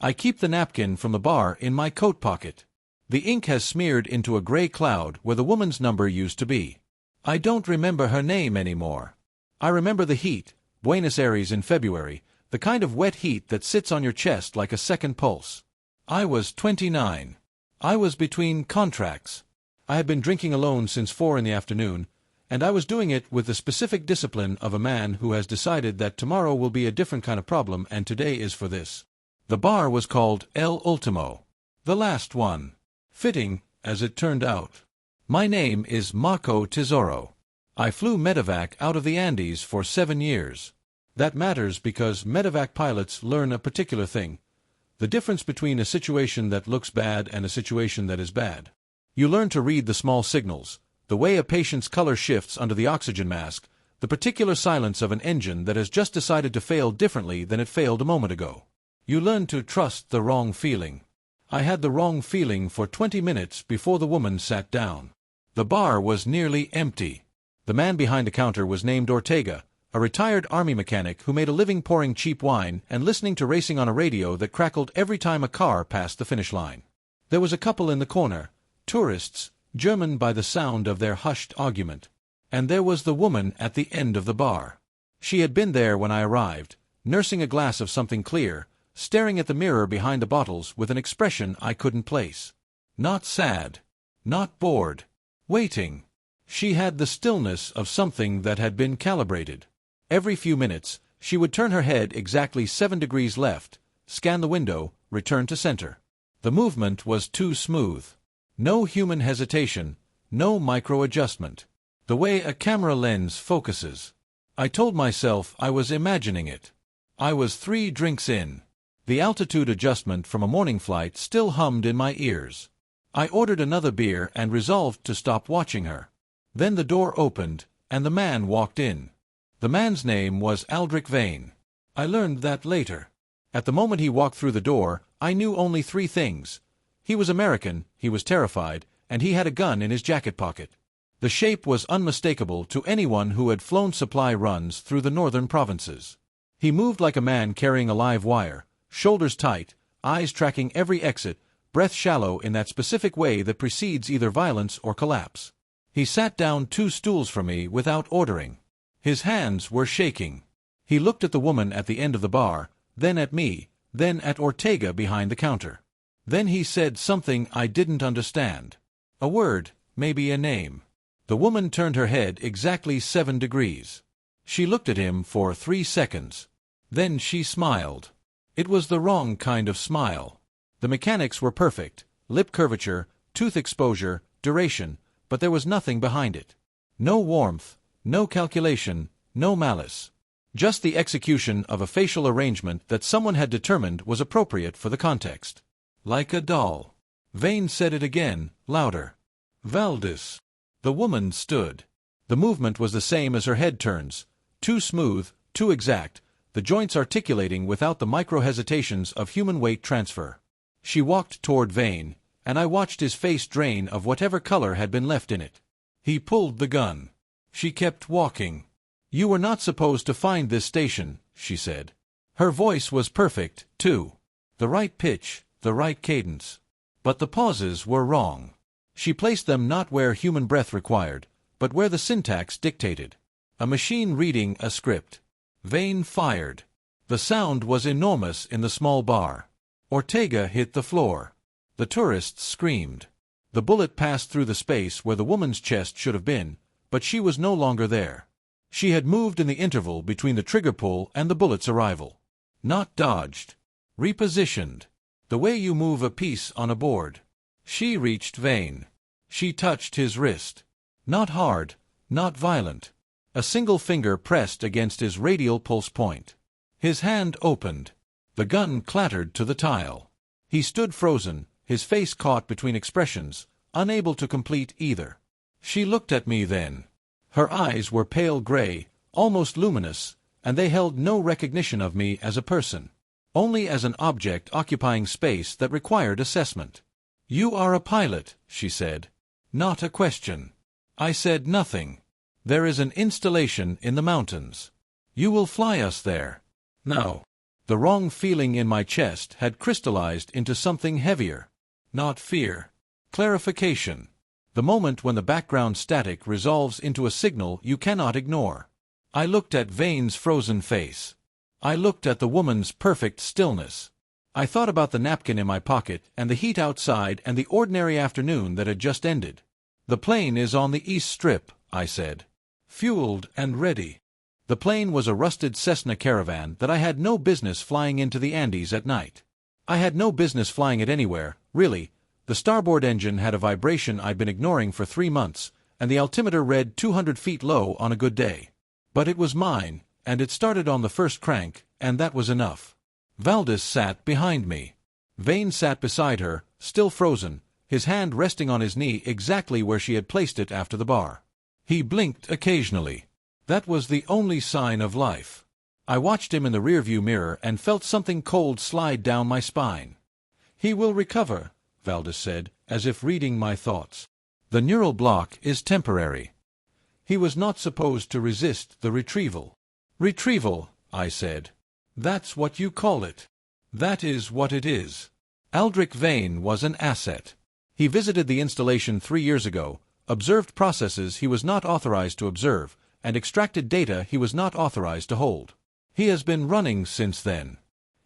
I keep the napkin from the bar in my coat pocket. The ink has smeared into a gray cloud where the woman's number used to be. I don't remember her name anymore. I remember the heat, Buenos Aires in February, the kind of wet heat that sits on your chest like a second pulse. I was 29. I was between contracts. I had been drinking alone since 4 in the afternoon, and I was doing it with the specific discipline of a man who has decided that tomorrow will be a different kind of problem and today is for this. The bar was called El Ultimo. The last one. Fitting, as it turned out. My name is Marco Tesoro. I flew medevac out of the Andes for 7 years. That matters because medevac pilots learn a particular thing. The difference between a situation that looks bad and a situation that is bad. You learn to read the small signals, the way a patient's color shifts under the oxygen mask, the particular silence of an engine that has just decided to fail differently than it failed a moment ago. You learn to trust the wrong feeling. I had the wrong feeling for 20 minutes before the woman sat down. The bar was nearly empty. The man behind the counter was named Ortega, a retired army mechanic who made a living pouring cheap wine and listening to racing on a radio that crackled every time a car passed the finish line. There was a couple in the corner, tourists, German by the sound of their hushed argument. And there was the woman at the end of the bar. She had been there when I arrived, nursing a glass of something clear, staring at the mirror behind the bottles with an expression I couldn't place. Not sad. Not bored. Waiting. She had the stillness of something that had been calibrated. Every few minutes, she would turn her head exactly 7 degrees left, scan the window, return to center. The movement was too smooth. No human hesitation, no micro-adjustment. The way a camera lens focuses. I told myself I was imagining it. I was 3 drinks in. The altitude adjustment from a morning flight still hummed in my ears. I ordered another beer and resolved to stop watching her. Then the door opened, and the man walked in. The man's name was Aldrich Vane. I learned that later. At the moment he walked through the door, I knew only 3 things. He was American, he was terrified, and he had a gun in his jacket pocket. The shape was unmistakable to anyone who had flown supply runs through the northern provinces. He moved like a man carrying a live wire, shoulders tight, eyes tracking every exit, breath shallow in that specific way that precedes either violence or collapse. He sat down 2 stools from me without ordering. His hands were shaking. He looked at the woman at the end of the bar, then at me, then at Ortega behind the counter. Then he said something I didn't understand. A word, maybe a name. The woman turned her head exactly 7 degrees. She looked at him for 3 seconds. Then she smiled. It was the wrong kind of smile. The mechanics were perfect, lip curvature, tooth exposure, duration, but there was nothing behind it. No warmth, no calculation, no malice. Just the execution of a facial arrangement that someone had determined was appropriate for the context. Like a doll. Vane said it again, louder. Valdis. The woman stood. The movement was the same as her head turns, too smooth, too exact, the joints articulating without the micro-hesitations of human weight transfer. She walked toward Vane, and I watched his face drain of whatever color had been left in it. He pulled the gun. She kept walking. You were not supposed to find this station, she said. Her voice was perfect, too. The right pitch, the right cadence. But the pauses were wrong. She placed them not where human breath required, but where the syntax dictated. A machine reading a script. Vane fired. The sound was enormous in the small bar. Ortega hit the floor. The tourists screamed. The bullet passed through the space where the woman's chest should have been, but she was no longer there. She had moved in the interval between the trigger pull and the bullet's arrival. Not dodged. Repositioned. The way you move a piece on a board. She reached Vane. She touched his wrist. Not hard, not violent. A single finger pressed against his radial pulse point. His hand opened. The gun clattered to the tile. He stood frozen, his face caught between expressions, unable to complete either. She looked at me then. Her eyes were pale gray, almost luminous, and they held no recognition of me as a person. Only as an object occupying space that required assessment. You are a pilot, she said. Not a question. I said nothing. There is an installation in the mountains. You will fly us there. No. The wrong feeling in my chest had crystallized into something heavier. Not fear. Clarification. The moment when the background static resolves into a signal you cannot ignore. I looked at Vane's frozen face. I looked at the woman's perfect stillness. I thought about the napkin in my pocket and the heat outside and the ordinary afternoon that had just ended. "The plane is on the East Strip," I said. "Fueled and ready." The plane was a rusted Cessna Caravan that I had no business flying into the Andes at night. I had no business flying it anywhere, really. The starboard engine had a vibration I'd been ignoring for 3 months, and the altimeter read 200 feet low on a good day. But it was mine, and it started on the first crank, and that was enough. Valdis sat behind me. Vane sat beside her, still frozen, his hand resting on his knee exactly where she had placed it after the bar. He blinked occasionally. That was the only sign of life. I watched him in the rearview mirror and felt something cold slide down my spine. "He will recover," Valdis said, as if reading my thoughts. "The neural block is temporary. He was not supposed to resist the retrieval." "Retrieval," I said. "That's what you call it." "That is what it is." Aldrich Vane was an asset. He visited the installation 3 years ago, observed processes he was not authorized to observe, and extracted data he was not authorized to hold. He has been running since then.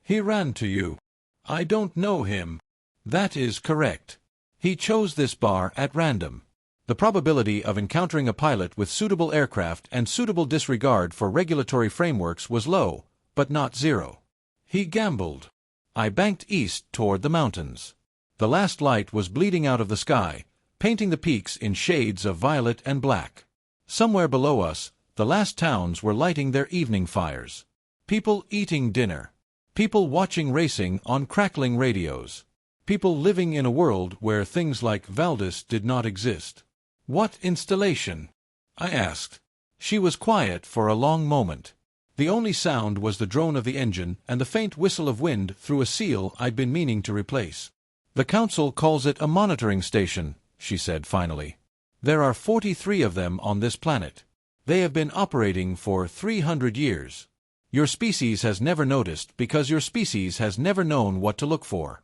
"He ran to you." "I don't know him." "That is correct. He chose this bar at random. The probability of encountering a pilot with suitable aircraft and suitable disregard for regulatory frameworks was low, but not zero. He gambled." I banked east toward the mountains. The last light was bleeding out of the sky, painting the peaks in shades of violet and black. Somewhere below us, the last towns were lighting their evening fires. People eating dinner. People watching racing on crackling radios. People living in a world where things like Valdis did not exist. "What installation?" I asked. She was quiet for a long moment. The only sound was the drone of the engine and the faint whistle of wind through a seal I'd been meaning to replace. "The Council calls it a monitoring station," she said finally. "There are 43 of them on this planet. They have been operating for 300 years. Your species has never noticed because your species has never known what to look for."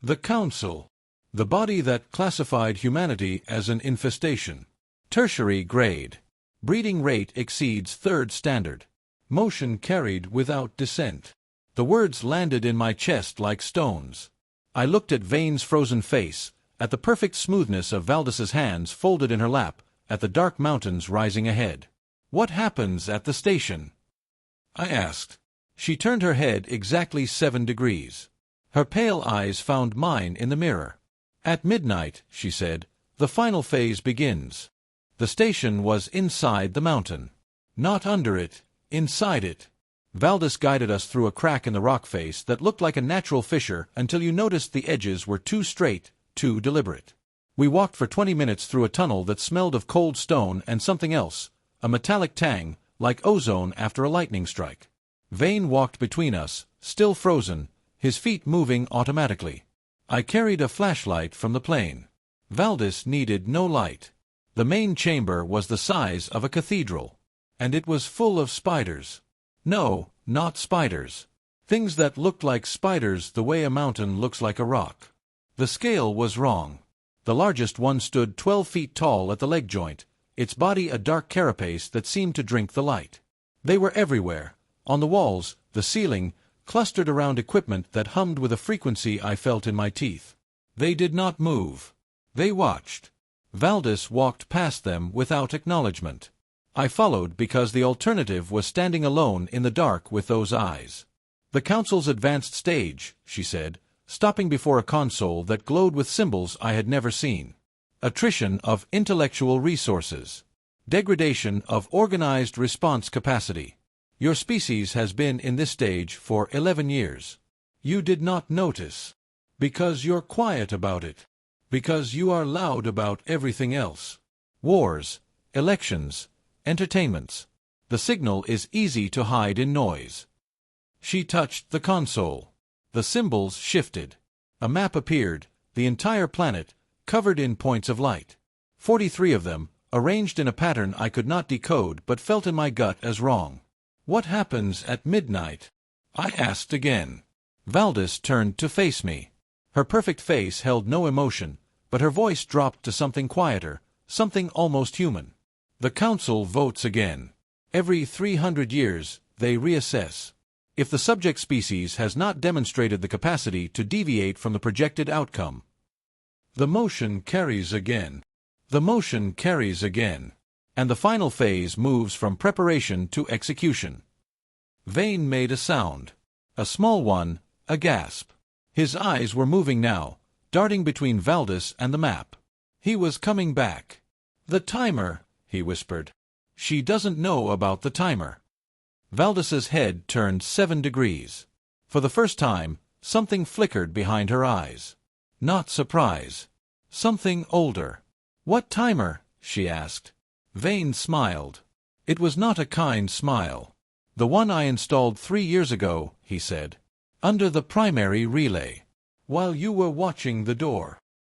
The Council. The body that classified humanity as an infestation. Tertiary grade. Breeding rate exceeds 3rd standard. Motion carried without descent. The words landed in my chest like stones. I looked at Vane's frozen face, at the perfect smoothness of Valdis's hands folded in her lap, at the dark mountains rising ahead. "What happens at the station?" I asked. She turned her head exactly 7 degrees. Her pale eyes found mine in the mirror. "At midnight," she said, "the final phase begins." The station was inside the mountain. Not under it, inside it. Valdis guided us through a crack in the rock face that looked like a natural fissure until you noticed the edges were too straight, too deliberate. We walked for 20 minutes through a tunnel that smelled of cold stone and something else, a metallic tang, like ozone after a lightning strike. Vane walked between us, still frozen, his feet moving automatically. I carried a flashlight from the plane. Valdis needed no light. The main chamber was the size of a cathedral. And it was full of spiders. No, not spiders. Things that looked like spiders the way a mountain looks like a rock. The scale was wrong. The largest one stood 12 feet tall at the leg joint, its body a dark carapace that seemed to drink the light. They were everywhere, on the walls, the ceiling, clustered around equipment that hummed with a frequency I felt in my teeth. They did not move. They watched. Valdis walked past them without acknowledgement. I followed because the alternative was standing alone in the dark with those eyes. "The Council's advanced stage," she said, stopping before a console that glowed with symbols I had never seen. "Attrition of intellectual resources. Degradation of organized response capacity. Your species has been in this stage for 11 years. You did not notice. Because you're quiet about it. Because you are loud about everything else. Wars, elections, entertainments. The signal is easy to hide in noise." She touched the console. The symbols shifted. A map appeared, the entire planet, covered in points of light. 43 of them, arranged in a pattern I could not decode but felt in my gut as wrong. "What happens at midnight?" I asked again. Valdis turned to face me. Her perfect face held no emotion, but her voice dropped to something quieter, something almost human. The Council votes again. Every 300 years, they reassess. If the subject species has not demonstrated the capacity to deviate from the projected outcome, the motion carries again. The motion carries again. And the final phase moves from preparation to execution. Vane made a sound. A small one, a gasp. His eyes were moving now, darting between Valdis and the map. He was coming back. "The timer," he whispered. "She doesn't know about the timer." Valdis's head turned 7 degrees. For the first time, something flickered behind her eyes. Not surprise. Something older. "What timer?" she asked. Vane smiled. It was not a kind smile. "The one I installed 3 years ago," he said. "Under the primary relay. While you were watching the door."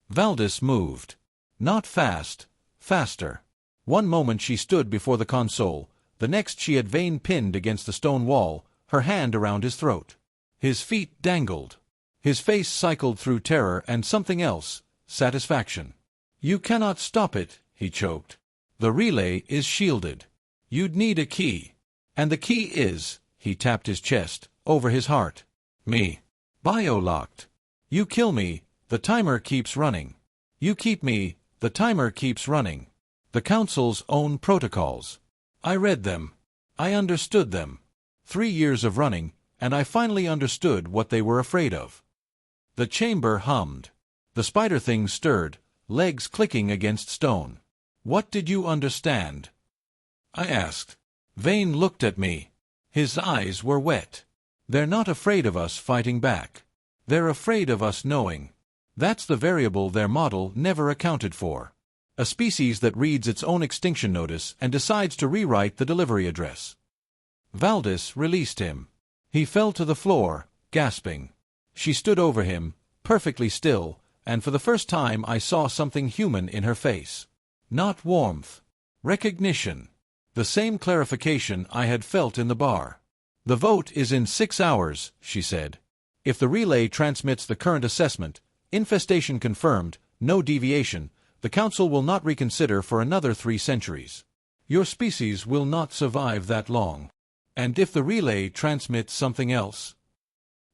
Valdis moved. Not fast, faster. One moment she stood before the console, the next she had Vane pinned against the stone wall, her hand around his throat. His feet dangled. His face cycled through terror and something else, satisfaction. "You cannot stop it," he choked. "The relay is shielded. You'd need a key. And the key is," he tapped his chest, over his heart. "Me. Biolocked. You kill me, the timer keeps running. You keep me, the timer keeps running." The Council's own protocols. I read them. I understood them. 3 years of running, and I finally understood what they were afraid of. The chamber hummed. The spider things stirred, legs clicking against stone. "What did you understand?" I asked. Vane looked at me. His eyes were wet. "They're not afraid of us fighting back. They're afraid of us knowing. That's the variable their model never accounted for. A species that reads its own extinction notice and decides to rewrite the delivery address." Valdis released him. He fell to the floor, gasping. She stood over him, perfectly still, and for the first time I saw something human in her face. Not warmth. Recognition. The same clarification I had felt in the bar. "The vote is in 6 hours," she said. "If the relay transmits the current assessment, infestation confirmed, no deviation, the Council will not reconsider for another 3 centuries. Your species will not survive that long. And if the relay transmits something else?"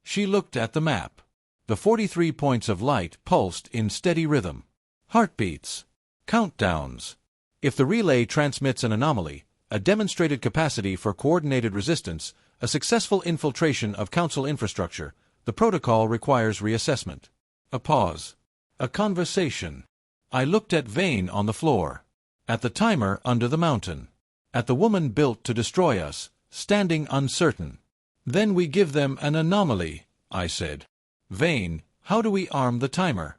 She looked at the map. The 43 points of light pulsed in steady rhythm. Heartbeats. Countdowns. If the relay transmits an anomaly, a demonstrated capacity for coordinated resistance, a successful infiltration of Council infrastructure, the protocol requires reassessment. A pause. A conversation. I looked at Vane on the floor. At the timer under the mountain. At the woman built to destroy us, standing uncertain. "Then we give them an anomaly," I said. "Vane, how do we arm the timer?"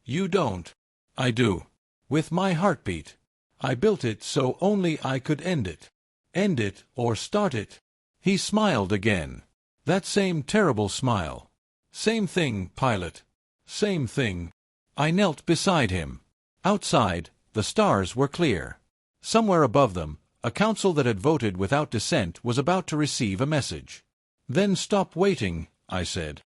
"You don't." "I do. With my heartbeat. I built it so only I could end it. End it or start it." He smiled again. That same terrible smile. "Same thing, pilot. Same thing." I knelt beside him. Outside, the stars were clear. Somewhere above them, a council that had voted without dissent was about to receive a message. "Then stop waiting," I said.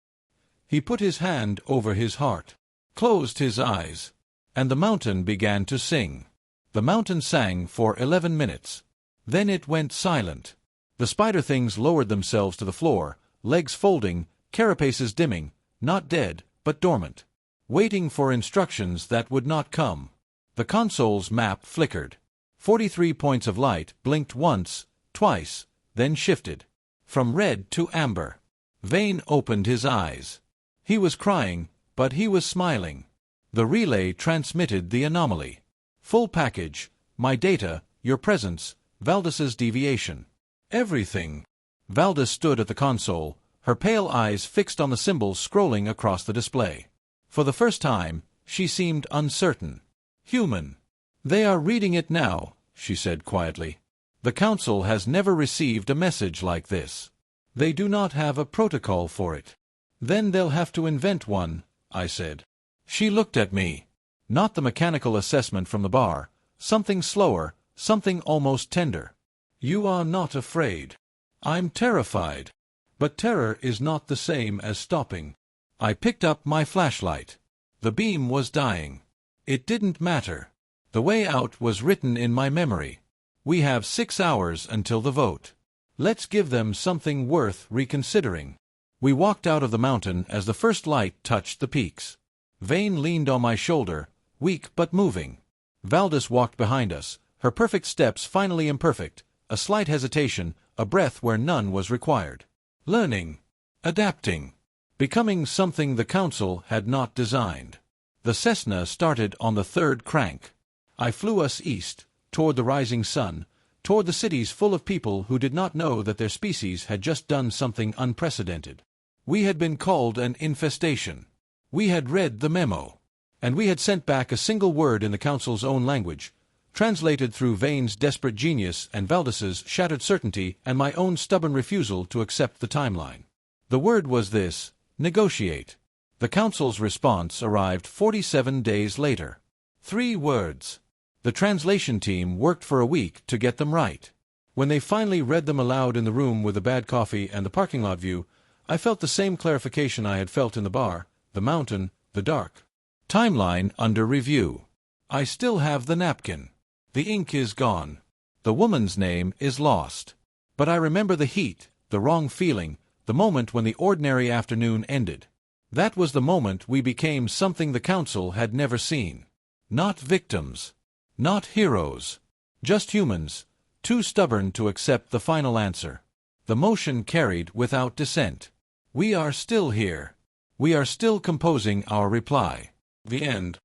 He put his hand over his heart, closed his eyes, and the mountain began to sing. The mountain sang for 11 minutes. Then it went silent. The spider things lowered themselves to the floor, legs folding, carapaces dimming, not dead, but dormant, waiting for instructions that would not come. The console's map flickered. 43 points of light blinked once, twice, then shifted. From red to amber. Vane opened his eyes. He was crying, but he was smiling. The relay transmitted the anomaly. Full package, my data, your presence, Valdis's deviation. Everything. Valdis stood at the console, her pale eyes fixed on the symbols scrolling across the display. For the first time, she seemed uncertain. Human. "They are reading it now," she said quietly. "The Council has never received a message like this. They do not have a protocol for it." "Then they'll have to invent one," I said. She looked at me. Not the mechanical assessment from the bar, something slower, something almost tender. "You are not afraid." "I'm terrified." But terror is not the same as stopping. I picked up my flashlight. The beam was dying. It didn't matter. The way out was written in my memory. We have 6 hours until the vote. Let's give them something worth reconsidering. We walked out of the mountain as the first light touched the peaks. Vane leaned on my shoulder, weak but moving. Valdis walked behind us, her perfect steps finally imperfect, a slight hesitation, a breath where none was required. Learning. Adapting. Becoming something the Council had not designed. The Cessna started on the 3rd crank. I flew us east, toward the rising sun, toward the cities full of people who did not know that their species had just done something unprecedented. We had been called an infestation. We had read the memo. And we had sent back a single word in the Council's own language, translated through Vane's desperate genius and Valdis's shattered certainty and my own stubborn refusal to accept the timeline. The word was this: negotiate. The Council's response arrived 47 days later. 3 words. The translation team worked for a week to get them right. When they finally read them aloud in the room with the bad coffee and the parking lot view, I felt the same clarification I had felt in the bar, the mountain, the dark. Timeline under review. I still have the napkin. The ink is gone. The woman's name is lost. But I remember the heat, the wrong feeling, the moment when the ordinary afternoon ended. That was the moment we became something the Council had never seen. Not victims. Not heroes. Just humans, too stubborn to accept the final answer. The motion carried without dissent. We are still here. We are still composing our reply. The end.